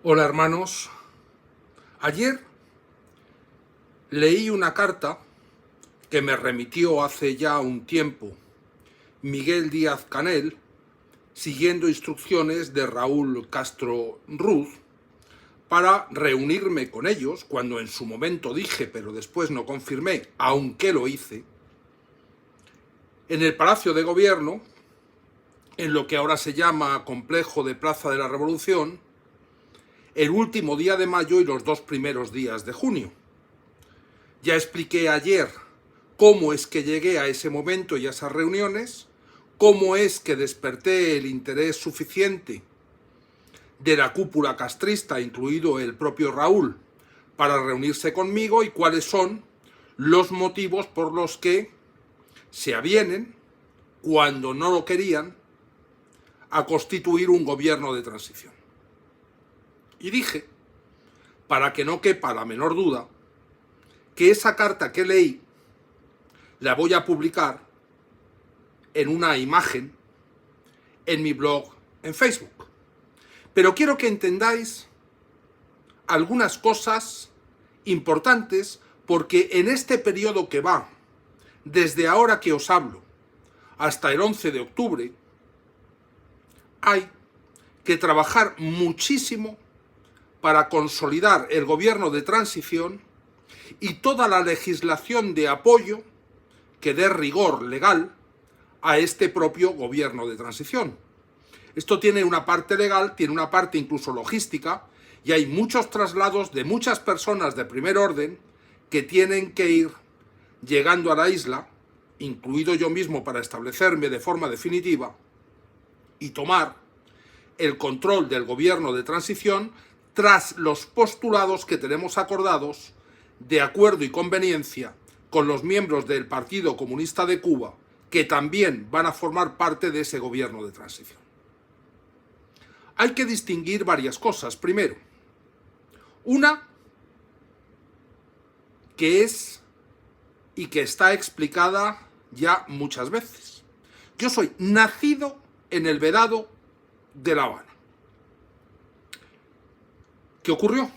Hola hermanos, ayer leí una carta que me remitió hace ya un tiempo Miguel Díaz-Canel, siguiendo instrucciones de Raúl Castro Ruz, para reunirme con ellos, cuando en su momento dije, pero después no confirmé, aunque lo hice, en el Palacio de Gobierno, en lo que ahora se llama Complejo de Plaza de la Revolución, el último día de mayo y los 2 primeros días de junio. Ya expliqué ayer cómo es que llegué a ese momento y a esas reuniones, cómo es que desperté el interés suficiente de la cúpula castrista, incluido el propio Raúl, para reunirse conmigo y cuáles son los motivos por los que se avienen, cuando no lo querían, a constituir un gobierno de transición. Y dije, para que no quepa la menor duda, que esa carta que leí la voy a publicar en una imagen en mi blog en Facebook. Pero quiero que entendáis algunas cosas importantes, porque en este periodo que va desde ahora que os hablo hasta el 11 de octubre, hay que trabajar muchísimo para consolidar el gobierno de transición y toda la legislación de apoyo que dé rigor legal a este propio gobierno de transición. Esto tiene una parte legal, tiene una parte incluso logística, y hay muchos traslados de muchas personas de primer orden que tienen que ir llegando a la isla, incluido yo mismo para establecerme de forma definitiva y tomar el control del gobierno de transición tras los postulados que tenemos acordados de acuerdo y conveniencia con los miembros del Partido Comunista de Cuba, que también van a formar parte de ese gobierno de transición. Hay que distinguir varias cosas. Primero, una que es y que está explicada ya muchas veces. Yo soy nacido en el Vedado de La Habana. ¿Qué ocurrió?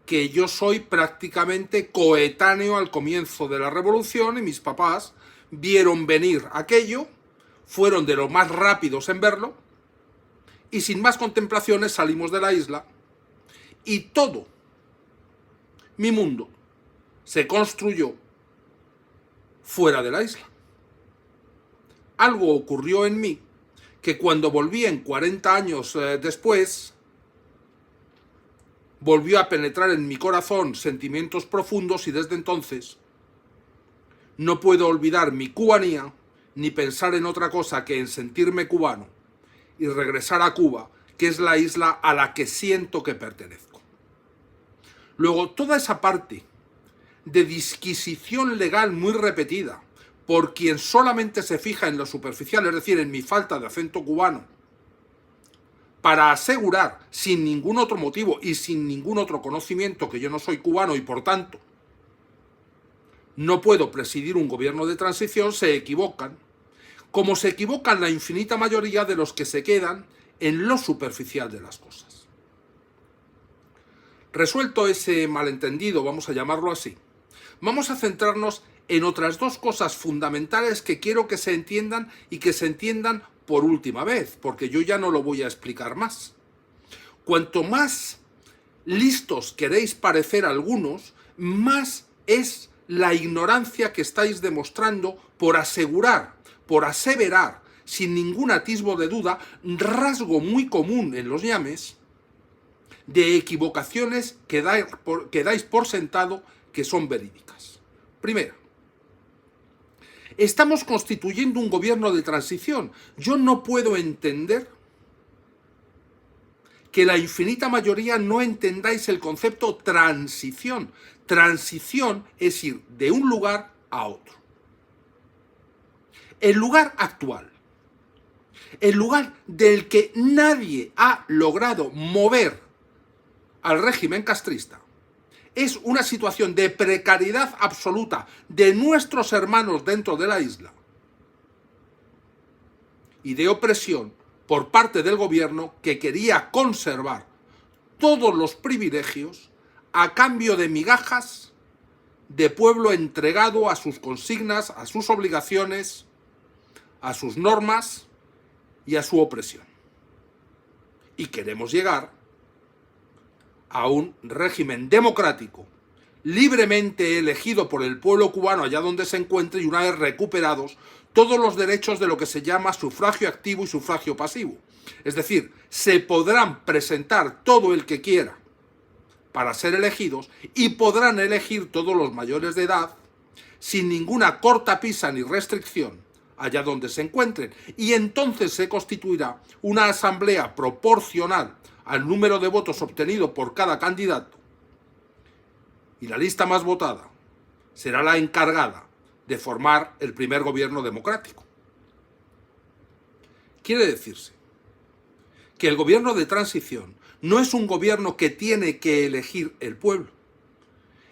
Que yo soy prácticamente coetáneo al comienzo de la revolución y mis papás vieron venir aquello, fueron de los más rápidos en verlo y sin más contemplaciones salimos de la isla y todo mi mundo se construyó fuera de la isla. Algo ocurrió en mí que cuando volví en 40 años después, volvió a penetrar en mi corazón sentimientos profundos y desde entonces no puedo olvidar mi cubanía ni pensar en otra cosa que en sentirme cubano y regresar a Cuba, que es la isla a la que siento que pertenezco. Luego, toda esa parte de disquisición legal muy repetida por quien solamente se fija en lo superficial, es decir, en mi falta de acento cubano, para asegurar, sin ningún otro motivo y sin ningún otro conocimiento, que yo no soy cubano y por tanto no puedo presidir un gobierno de transición, se equivocan, como se equivocan la infinita mayoría de los que se quedan en lo superficial de las cosas. Resuelto ese malentendido, vamos a llamarlo así, vamos a centrarnos en otras dos cosas fundamentales que quiero que se entiendan y que se entiendan por última vez, porque yo ya no lo voy a explicar más. Cuanto más listos queréis parecer algunos, más es la ignorancia que estáis demostrando por asegurar, por aseverar, sin ningún atisbo de duda, rasgo muy común en los ñames, de equivocaciones que dais por sentado que son verídicas. Primera, estamos constituyendo un gobierno de transición. Yo no puedo entender que la infinita mayoría no entendáis el concepto transición. Transición es ir de un lugar a otro. El lugar actual, el lugar del que nadie ha logrado mover al régimen castrista, es una situación de precariedad absoluta de nuestros hermanos dentro de la isla y de opresión por parte del gobierno que quería conservar todos los privilegios a cambio de migajas de pueblo entregado a sus consignas, a sus obligaciones, a sus normas y a su opresión. Y queremos llegar a un régimen democrático, libremente elegido por el pueblo cubano allá donde se encuentre, y una vez recuperados todos los derechos de lo que se llama sufragio activo y sufragio pasivo. Es decir, se podrán presentar todo el que quiera para ser elegidos y podrán elegir todos los mayores de edad sin ninguna cortapisa ni restricción allá donde se encuentren. Y entonces se constituirá una asamblea proporcional al número de votos obtenido por cada candidato, y la lista más votada será la encargada de formar el primer gobierno democrático. Quiere decirse que el gobierno de transición no es un gobierno que tiene que elegir el pueblo.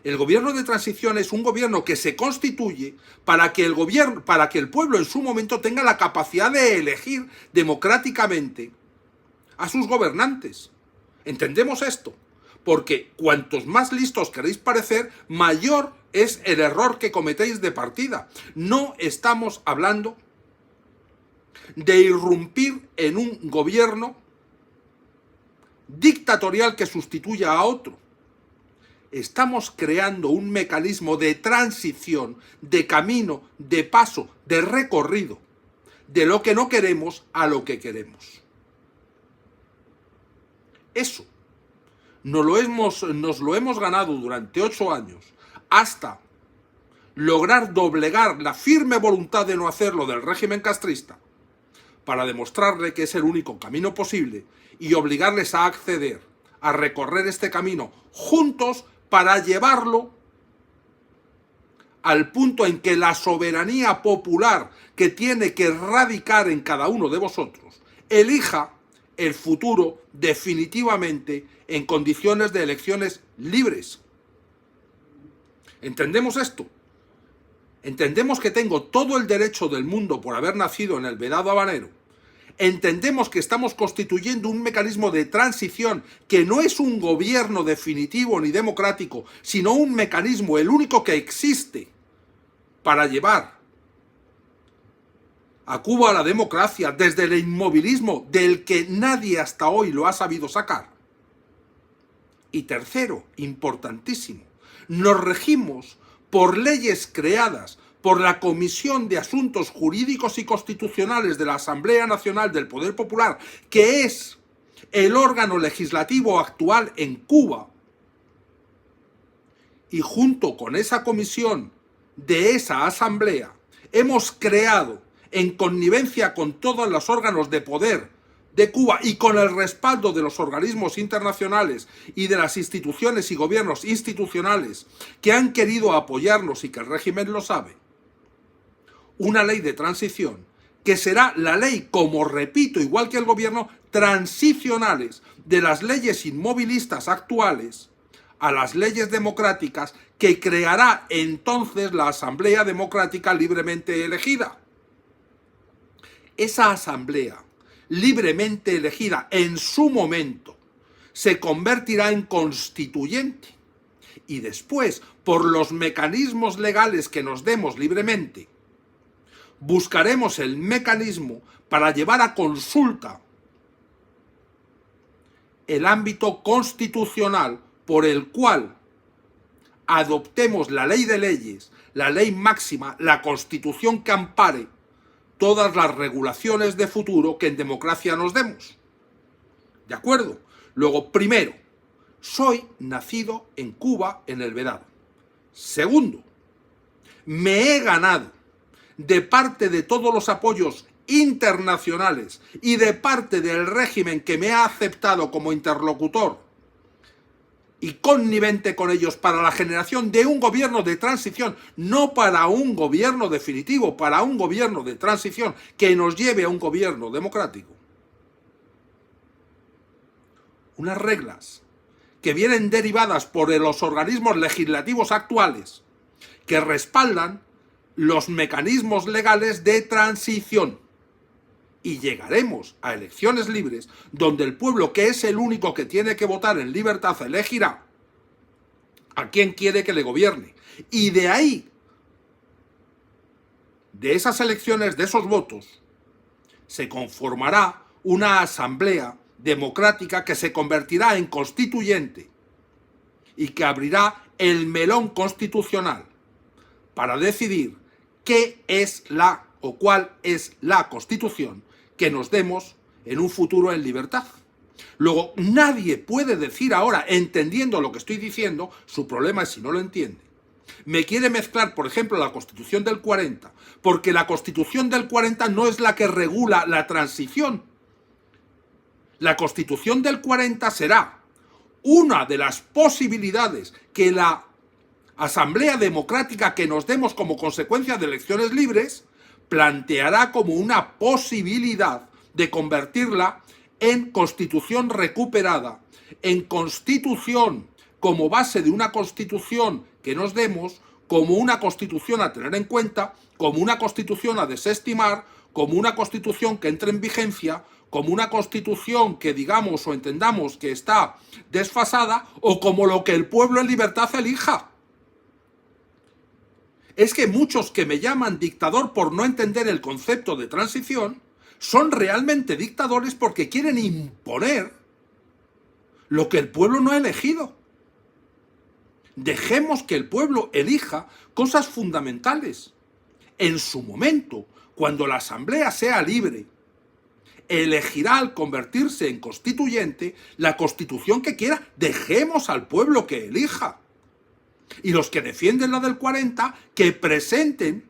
El gobierno de transición es un gobierno que se constituye para que el pueblo en su momento tenga la capacidad de elegir democráticamente a sus gobernantes. ¿Entendemos esto? Porque cuantos más listos queréis parecer, mayor es el error que cometéis de partida. No estamos hablando de irrumpir en un gobierno dictatorial que sustituya a otro. Estamos creando un mecanismo de transición, de camino, de paso, de recorrido, de lo que no queremos a lo que queremos. Eso nos lo hemos ganado durante 8 años hasta lograr doblegar la firme voluntad de no hacerlo del régimen castrista para demostrarle que es el único camino posible y obligarles a acceder, a recorrer este camino juntos para llevarlo al punto en que la soberanía popular que tiene que radicar en cada uno de vosotros elija el futuro definitivamente en condiciones de elecciones libres. ¿Entendemos esto? Entendemos que tengo todo el derecho del mundo por haber nacido en el Vedado Habanero. Entendemos que estamos constituyendo un mecanismo de transición que no es un gobierno definitivo ni democrático, sino un mecanismo, el único que existe para llevar a Cuba a la democracia desde el inmovilismo del que nadie hasta hoy lo ha sabido sacar. Y tercero, importantísimo, nos regimos por leyes creadas por la Comisión de Asuntos Jurídicos y Constitucionales de la Asamblea Nacional del Poder Popular, que es el órgano legislativo actual en Cuba, y junto con esa comisión de esa asamblea hemos creado, en connivencia con todos los órganos de poder de Cuba y con el respaldo de los organismos internacionales y de las instituciones y gobiernos institucionales que han querido apoyarnos y que el régimen lo sabe, una ley de transición que será la ley, como repito, igual que el gobierno, transicionales de las leyes inmovilistas actuales a las leyes democráticas que creará entonces la Asamblea Democrática libremente elegida. Esa asamblea libremente elegida en su momento se convertirá en constituyente y después, por los mecanismos legales que nos demos libremente, buscaremos el mecanismo para llevar a consulta el ámbito constitucional por el cual adoptemos la ley de leyes, la ley máxima, la Constitución que ampare todas las regulaciones de futuro que en democracia nos demos. ¿De acuerdo? Luego, primero, soy nacido en Cuba, en el Vedado. Segundo, me he ganado de parte de todos los apoyos internacionales y de parte del régimen que me ha aceptado como interlocutor y connivente con ellos para la generación de un gobierno de transición, no para un gobierno definitivo, para un gobierno de transición que nos lleve a un gobierno democrático. Unas reglas que vienen derivadas por los organismos legislativos actuales que respaldan los mecanismos legales de transición y llegaremos a elecciones libres donde el pueblo, que es el único que tiene que votar en libertad, elegirá a quien quiere que le gobierne. Y de ahí, de esas elecciones, de esos votos, se conformará una asamblea democrática que se convertirá en constituyente y que abrirá el melón constitucional para decidir qué es la o cuál es la Constitución que nos demos en un futuro en libertad. Luego, nadie puede decir ahora, entendiendo lo que estoy diciendo, su problema es si no lo entiende. Me quiere mezclar, por ejemplo, la Constitución del 40, porque la Constitución del 40 no es la que regula la transición. La Constitución del 40 será una de las posibilidades que la Asamblea Democrática que nos demos como consecuencia de elecciones libres planteará como una posibilidad de convertirla en Constitución recuperada, en Constitución como base de una Constitución que nos demos, como una Constitución a tener en cuenta, como una Constitución a desestimar, como una Constitución que entre en vigencia, como una Constitución que digamos o entendamos que está desfasada, o como lo que el pueblo en libertad elija. Es que muchos que me llaman dictador por no entender el concepto de transición son realmente dictadores porque quieren imponer lo que el pueblo no ha elegido. Dejemos que el pueblo elija cosas fundamentales. En su momento, cuando la asamblea sea libre, elegirá al convertirse en constituyente la constitución que quiera. Dejemos al pueblo que elija. Y los que defienden la del 40, que presenten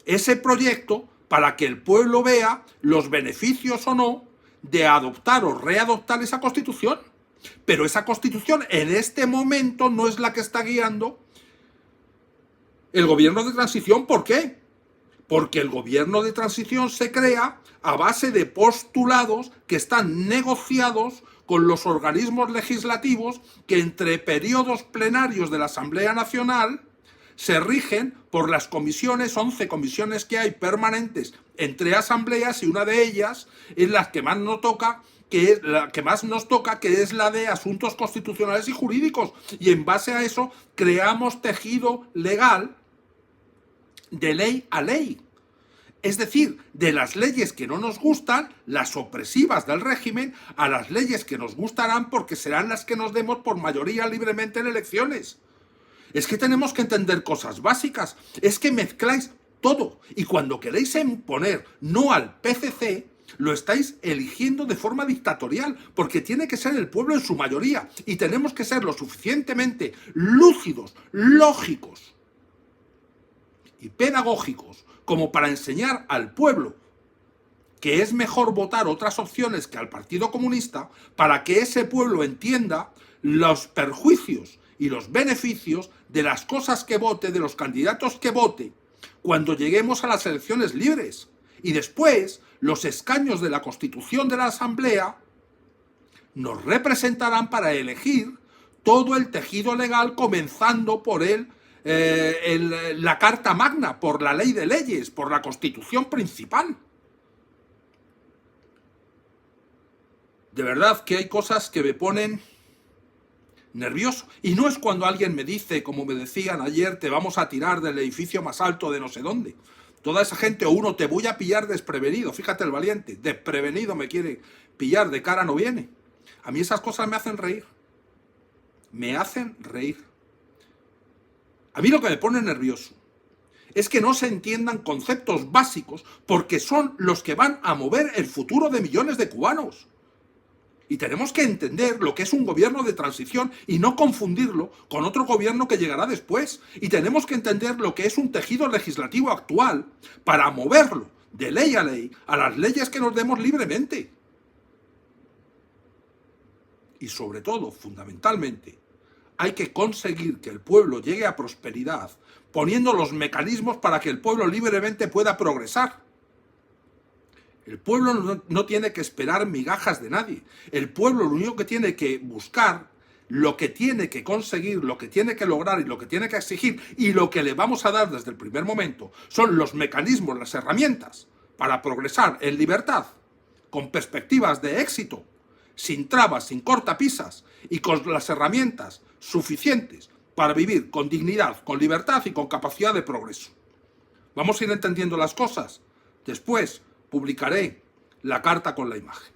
ese proyecto para que el pueblo vea los beneficios o no de adoptar o readoptar esa Constitución. Pero esa Constitución en este momento no es la que está guiando el gobierno de transición. ¿Por qué? Porque el gobierno de transición se crea a base de postulados que están negociados con los organismos legislativos que entre periodos plenarios de la Asamblea Nacional se rigen por las comisiones, 11 comisiones que hay permanentes entre asambleas, y una de ellas es la que más nos toca, que es la de asuntos constitucionales y jurídicos, y en base a eso creamos tejido legal de ley a ley. Es decir, de las leyes que no nos gustan, las opresivas del régimen, a las leyes que nos gustarán porque serán las que nos demos por mayoría libremente en elecciones. Es que tenemos que entender cosas básicas. Es que mezcláis todo. Y cuando queréis imponer no al PCC, lo estáis eligiendo de forma dictatorial, porque tiene que ser el pueblo en su mayoría. Y tenemos que ser lo suficientemente lúcidos, lógicos y pedagógicos como para enseñar al pueblo que es mejor votar otras opciones que al Partido Comunista, para que ese pueblo entienda los perjuicios y los beneficios de las cosas que vote, de los candidatos que vote, cuando lleguemos a las elecciones libres. Y después, los escaños de la Constitución de la Asamblea nos representarán para elegir todo el tejido legal, comenzando por la Carta Magna, por la Ley de Leyes, por la Constitución principal. De verdad que hay cosas que me ponen nervioso. Y no es cuando alguien me dice, como me decían ayer, te vamos a tirar del edificio más alto de no sé dónde. Toda esa gente, o uno, te voy a pillar desprevenido. Fíjate el valiente, desprevenido me quiere pillar, de cara no viene. A mí esas cosas me hacen reír. Me hacen reír. A mí lo que me pone nervioso es que no se entiendan conceptos básicos, porque son los que van a mover el futuro de millones de cubanos. Y tenemos que entender lo que es un gobierno de transición y no confundirlo con otro gobierno que llegará después. Y tenemos que entender lo que es un tejido legislativo actual para moverlo de ley a ley a las leyes que nos demos libremente. Y sobre todo, fundamentalmente, hay que conseguir que el pueblo llegue a prosperidad, poniendo los mecanismos para que el pueblo libremente pueda progresar. El pueblo no tiene que esperar migajas de nadie. El pueblo lo único que tiene que buscar, lo que tiene que conseguir, lo que tiene que lograr y lo que tiene que exigir, y lo que le vamos a dar desde el primer momento, son los mecanismos, las herramientas para progresar en libertad con perspectivas de éxito, sin trabas, sin cortapisas y con las herramientas suficientes para vivir con dignidad, con libertad y con capacidad de progreso. Vamos a ir entendiendo las cosas. Después publicaré la carta con la imagen.